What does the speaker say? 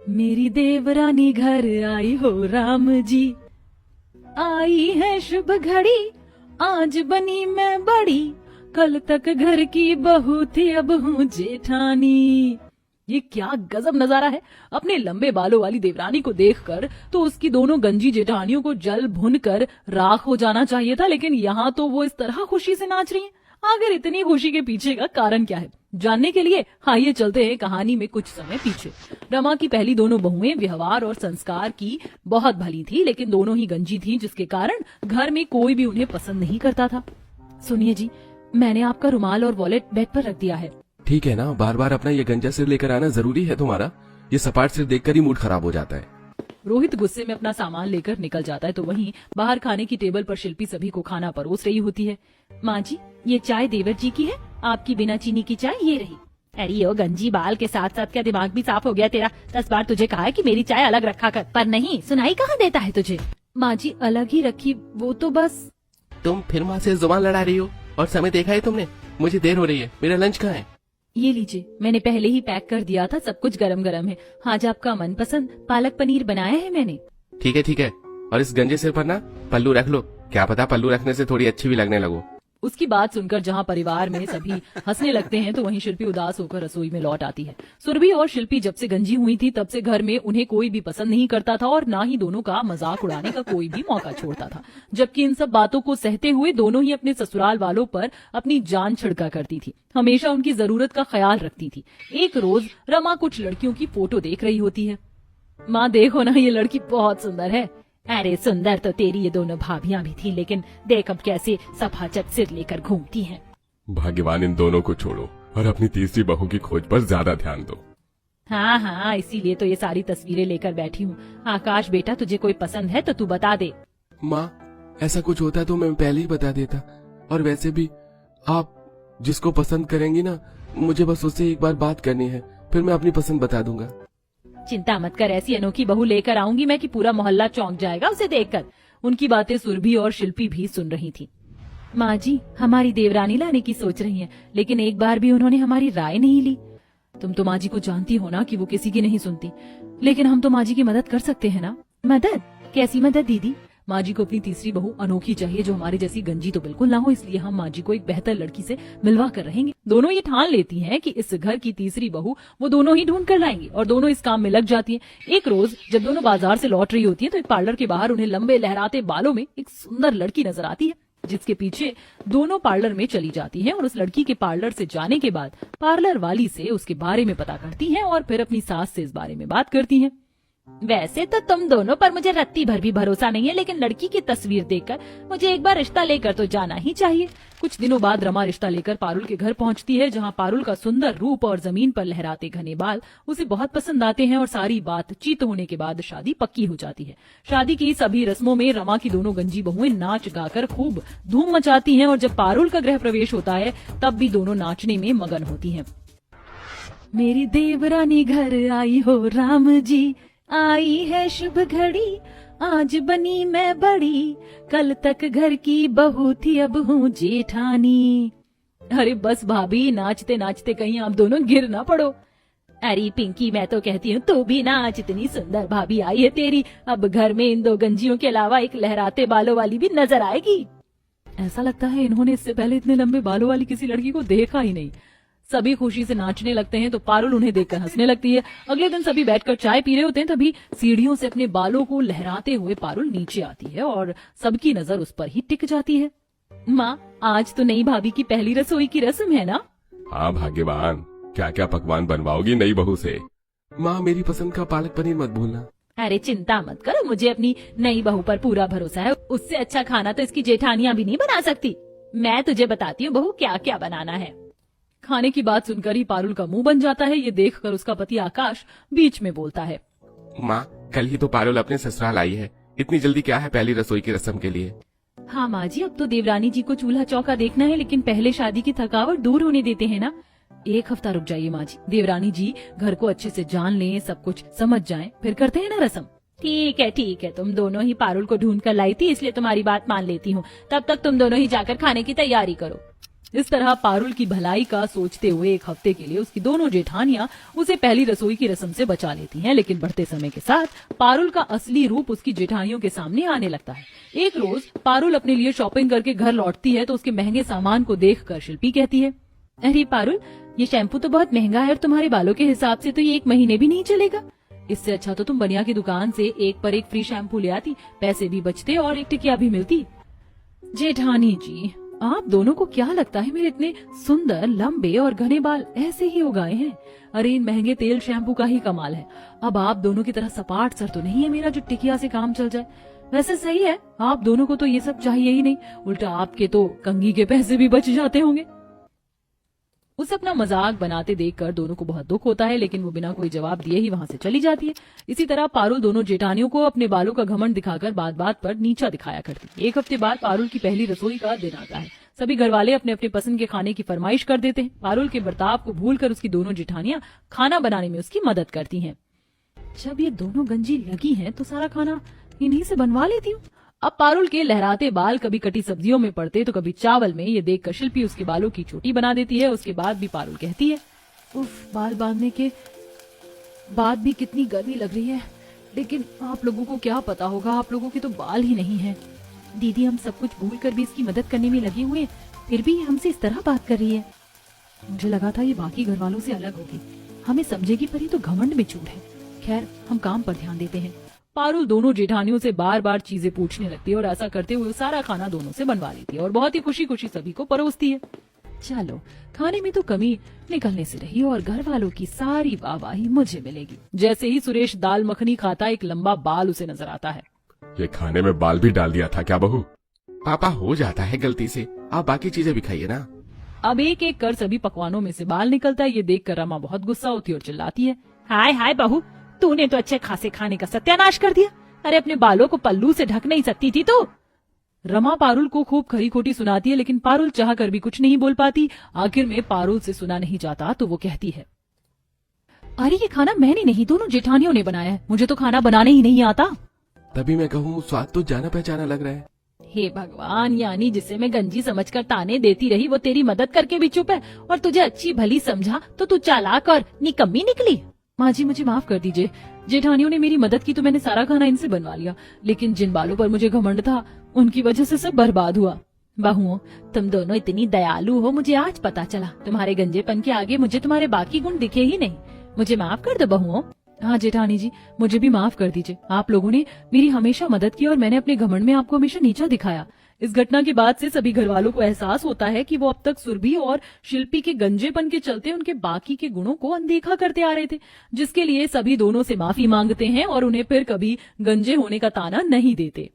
मेरी देवरानी घर आई हो राम जी, आई है शुभ घड़ी, आज बनी मैं बड़ी, कल तक घर की बहू थी अब हूँ जेठानी। ये क्या गजब नजारा है। अपने लंबे बालों वाली देवरानी को देखकर तो उसकी दोनों गंजी जेठानियों को जल भुन कर राख हो जाना चाहिए था, लेकिन यहाँ तो वो इस तरह खुशी से नाच रही हैं। आखिर इतनी खुशी के पीछे का कारण क्या है, जानने के लिए आइए चलते हैं कहानी में कुछ समय पीछे। रमा की पहली दोनों बहुएं व्यवहार और संस्कार की बहुत भली थी, लेकिन दोनों ही गंजी थी, जिसके कारण घर में कोई भी उन्हें पसंद नहीं करता था। सुनिए जी, मैंने आपका रुमाल और वॉलेट बेड पर रख दिया है। ठीक है ना, बार बार अपना ये गंजा सिर लेकर आना जरूरी है तुम्हारा? ये सपाट सिर देखकर ही मूड खराब हो जाता है। रोहित गुस्से में अपना सामान लेकर निकल जाता है, तो वहीं बाहर खाने की टेबल पर शिल्पी सभी को खाना परोस रही होती है। माँ जी, ये चाय देवर जी की है, आपकी बिना चीनी की चाय ये रही। अरे ओ गंजी, बाल के साथ साथ क्या दिमाग भी साफ हो गया तेरा? 10 बार तुझे कहा है कि मेरी चाय अलग रखा कर, पर नहीं, सुनाई कहाँ देता है तुझे। माँ जी अलग ही रखी, वो तो बस। तुम फिर माँ से जुबान लड़ा रही हो, और समय देखा है तुमने? मुझे देर हो रही है, मेरा लंच कहाँ है? ये लीजिए, मैंने पहले ही पैक कर दिया था, सब कुछ गरम गरम है। आज आपका मनपसंद पालक पनीर बनाया है मैंने। ठीक है, और इस गंजे सिर पर ना पल्लू रख लो, क्या पता पल्लू रखने से थोड़ी अच्छी भी लगने लगो। उसकी बात सुनकर जहाँ परिवार में सभी हंसने लगते हैं, तो वहीं शिल्पी उदास होकर रसोई में लौट आती है। सुरभि और शिल्पी जब से गंजी हुई थी तब से घर में उन्हें कोई भी पसंद नहीं करता था, और ना ही दोनों का मजाक उड़ाने का कोई भी मौका छोड़ता था। जबकि इन सब बातों को सहते हुए दोनों ही अपने ससुराल वालों पर अपनी जान छिड़का करती थी, हमेशा उनकी जरूरत का ख्याल रखती थी। एक रोज रमा कुछ लड़कियों की फोटो देख रही होती है। माँ देखो ना, ये लड़की बहुत सुंदर है। अरे सुंदर तो तेरी ये दोनों भाभियां भी थी, लेकिन देख अब कैसे सफाचट सिर लेकर घूमती हैं। भाग्यवान इन दोनों को छोड़ो और अपनी तीसरी बहू की खोज पर ज्यादा ध्यान दो। हाँ, इसीलिए तो ये सारी तस्वीरें लेकर बैठी हूँ। आकाश बेटा, तुझे कोई पसंद है तो तू बता दे। माँ, ऐसा कुछ होता तो मैं पहले ही बता देता, और वैसे भी आप जिसको पसंद करेंगी ना, मुझे बस उससे एक बार बात करनी है, फिर मैं अपनी पसंद बता दूंगा। चिंता मत कर, ऐसी अनोखी बहू लेकर आऊंगी मैं कि पूरा मोहल्ला चौंक जाएगा उसे देखकर। उनकी बातें सुरभि और शिल्पी भी सुन रही थी। माँ जी, हमारी देवरानी लाने की सोच रही हैं, लेकिन एक बार भी उन्होंने हमारी राय नहीं ली। तुम तो माँ जी को जानती हो ना कि वो किसी की नहीं सुनती, लेकिन हम तो माँ जी की मदद कर सकते हैं ना। मदद? कैसी मदद दीदी? माँ जी को अपनी तीसरी बहू अनोखी चाहिए, जो हमारे जैसी गंजी तो बिल्कुल ना हो, इसलिए हम माँ जी को एक बेहतर लड़की से मिलवा कर रहेंगे। दोनों ये ठान लेती हैं कि इस घर की तीसरी बहू वो दोनों ही ढूंढ कर लाएंगी, और दोनों इस काम में लग जाती हैं। एक रोज जब दोनों बाजार से लौट रही होती हैं, तो एक पार्लर के बाहर उन्हें लंबे लहराते बालों में एक सुंदर लड़की नजर आती है, जिसके पीछे दोनों पार्लर में चली जाती हैं, और उस लड़की के पार्लर से जाने के बाद पार्लर वाली से उसके बारे में पता करती हैं, और फिर अपनी सास से इस बारे में बात करती हैं। वैसे तो तुम दोनों पर मुझे रत्ती भर भी भरोसा नहीं है, लेकिन लड़की की तस्वीर देखकर मुझे एक बार रिश्ता लेकर तो जाना ही चाहिए। कुछ दिनों बाद रमा रिश्ता लेकर पारुल के घर पहुंचती है, जहां पारुल का सुंदर रूप और जमीन पर लहराते घने बाल उसे बहुत पसंद आते हैं, और सारी बातचीत होने के बाद शादी पक्की हो जाती है। शादी की सभी रस्मों में रमा की दोनों गंजी बहुएं नाच गाकर खूब धूम मचाती हैं, और जब पारुल का गृह प्रवेश होता है तब भी दोनों नाचने में मगन होती हैं। मेरी देवरानी घर आई हो राम जी, आई है शुभ घड़ी, आज बनी मैं बड़ी, कल तक घर की बहू थी अब हूँ जेठानी। अरे बस भाभी, नाचते नाचते कहीं आप दोनों गिर ना पड़ो। अरे पिंकी, मैं तो कहती हूँ तू भी नाच, इतनी सुंदर भाभी आई है तेरी, अब घर में इन दो गंजियों के अलावा एक लहराते बालों वाली भी नजर आएगी। ऐसा लगता है इन्होंने इससे पहले इतने लंबे बालों वाली किसी लड़की को देखा ही नहीं। सभी खुशी से नाचने लगते हैं, तो पारुल उन्हें देखकर हंसने लगती है। अगले दिन सभी बैठकर चाय पी रहे होते हैं, तभी सीढ़ियों से अपने बालों को लहराते हुए पारुल नीचे आती है, और सबकी नजर उस पर ही टिक जाती है। माँ, आज तो नई भाभी की पहली रसोई की रस्म है ना? हाँ भाग्यवान, क्या क्या पकवान बनवाओगी नई बहू से? माँ, मेरी पसंद का पालक पनीर मत भूलना। अरे चिंता मत करो, मुझे अपनी नई बहू पर पूरा भरोसा है। उससे अच्छा खाना तो इसकी जेठानियां भी नहीं बना सकती। मैं तुझे बताती हूँ बहू क्या क्या बनाना है। खाने की बात सुनकर ही पारुल का मुंह बन जाता है। ये देखकर उसका पति आकाश बीच में बोलता है, माँ, कल ही तो पारुल अपने ससुराल आई है, इतनी जल्दी क्या है पहली रसोई की रस्म के लिए? हाँ माँ जी, अब तो देवरानी जी को चूल्हा चौका देखना है, लेकिन पहले शादी की थकावट दूर होने देते हैं ना। 1 हफ्ता रुक जाइए माँ जी, देवरानी जी घर को अच्छे से जान लें, सब कुछ समझ जाएं, फिर करते हैं ना रस्म। ठीक है, तुम दोनों ही पारुल को ढूंढ कर लाई थी, इसलिए तुम्हारी बात मान लेती हूँ। तब तक तुम दोनों ही जाकर खाने की तैयारी करो। इस तरह पारुल की भलाई का सोचते हुए एक हफ्ते के लिए उसकी दोनों जेठानियां उसे पहली रसोई की रस्म से बचा लेती हैं, लेकिन बढ़ते समय के साथ पारुल का असली रूप उसकी जेठानियों के सामने आने लगता है। एक रोज पारुल अपने लिए शॉपिंग करके घर लौटती है तो उसके महंगे सामान को देखकर शिल्पी कहती है, अरे पारुल, ये शैम्पू तो बहुत महंगा है और तुम्हारे बालों के हिसाब से तो ये 1 महीने भी नहीं चलेगा। इससे अच्छा तो तुम बनिया की दुकान से 1 पर 1 फ्री शैम्पू ले आती, पैसे भी बचते और 1 टिकिया भी मिलती। जेठानी जी, आप दोनों को क्या लगता है मेरे इतने सुंदर लंबे और घने बाल ऐसे ही उगाए हैं? अरे इन महंगे तेल शैम्पू का ही कमाल है। अब आप दोनों की तरह सपाट सर तो नहीं है मेरा जो टिकिया से काम चल जाए। वैसे सही है, आप दोनों को तो ये सब चाहिए ही नहीं, उल्टा आपके तो कंघी के पैसे भी बच जाते होंगे। उसे अपना मजाक बनाते देखकर दोनों को बहुत दुख होता है, लेकिन वो बिना कोई जवाब दिए ही वहां से चली जाती है। इसी तरह पारुल दोनों जेठानियों को अपने बालों का घमंड दिखाकर बात बात पर नीचा दिखाया करती है। 1 हफ्ते बाद पारुल की पहली रसोई का दिन आता है। सभी घरवाले अपने अपने पसंद के खाने की फरमाइश कर देते हैं। पारुल के बर्ताव को भूलकर उसकी दोनों जेठानियां खाना बनाने में उसकी मदद करती हैं। जब ये दोनों गंजी लगी हैं तो सारा खाना इन्हीं से बनवा लेती हूँ। अब पारुल के लहराते बाल कभी कटी सब्जियों में पड़ते तो कभी चावल में। ये देखकर शिल्पी उसके बालों की चोटी बना देती है। उसके बाद भी पारुल कहती है, उफ, बाल बांधने के बाद भी कितनी गर्मी लग रही है, लेकिन आप लोगों को क्या पता होगा, आप लोगों के तो बाल ही नहीं है। दीदी हम सब कुछ भूल कर भी इसकी मदद करने में लगे हुए, फिर भी ये हमसे इस तरह बात कर रही है। मुझे लगा था ये बाकी घर वालों से अलग होगी, हमें समझेगी पर ये तो घमंड में चूर है। खैर, हम काम पर ध्यान देते हैं। पारुल दोनों जेठानियों से बार बार चीजें पूछने लगती है और ऐसा करते हुए सारा खाना दोनों से बनवा लेती है और बहुत ही खुशी खुशी सभी को परोसती है। चलो, खाने में तो कमी निकलने से रही और घर वालों की सारी वाहवाही मुझे मिलेगी। जैसे ही सुरेश दाल मखनी खाता, एक लंबा बाल उसे नजर आता है। ये खाने में बाल भी डाल दिया था क्या बहू? पापा, हो जाता है गलती से, आप बाकी चीजें भी खाइए ना। अब एक एक कर सभी पकवानों में से बाल निकलता है। ये देखकर रमा बहुत गुस्सा होती है और चिल्लाती है, हाय हाय बहू, तूने तो अच्छे खासे खाने का सत्यानाश कर दिया। अरे अपने बालों को पल्लू से ढक नहीं सकती थी तो। रमा पारुल को खूब खरी खोटी सुनाती है, लेकिन पारुल चाह कर भी कुछ नहीं बोल पाती। आखिर में पारुल से सुना नहीं जाता तो वो कहती है, अरे ये खाना मैंने नहीं, दोनों जेठानियों ने बनाया है, मुझे तो खाना बनाने ही नहीं आता। तभी मैं कहूँ स्वाद तो जाना पहचाना लग रहा है। हे भगवान, यानी जिसे मैं गंजी समझकर ताने देती रही वो तेरी मदद करके भी चुप है, और तुझे अच्छी भली समझा तो तू चालाक और निकम्मी निकली। माँ जी, मुझे माफ कर दीजिए, जेठानियों ने मेरी मदद की तो मैंने सारा खाना इनसे बनवा लिया, लेकिन जिन बालों पर मुझे घमंड था उनकी वजह से सब बर्बाद हुआ। बहुओं, तुम दोनों इतनी दयालु हो, मुझे आज पता चला। तुम्हारे गंजेपन के आगे मुझे तुम्हारे बाकी गुण दिखे ही नहीं। मुझे माफ कर दो बहुओं। हाँ जेठानी जी, मुझे भी माफ कर दीजिए। आप लोगों ने मेरी हमेशा मदद की और मैंने अपने घमंड में आपको हमेशा नीचा दिखाया। इस घटना के बाद से सभी घर वालों को एहसास होता है कि वो अब तक सुरभि और शिल्पी के गंजेपन के चलते उनके बाकी के गुणों को अनदेखा करते आ रहे थे, जिसके लिए सभी दोनों से माफी मांगते हैं और उन्हें फिर कभी गंजे होने का ताना नहीं देते।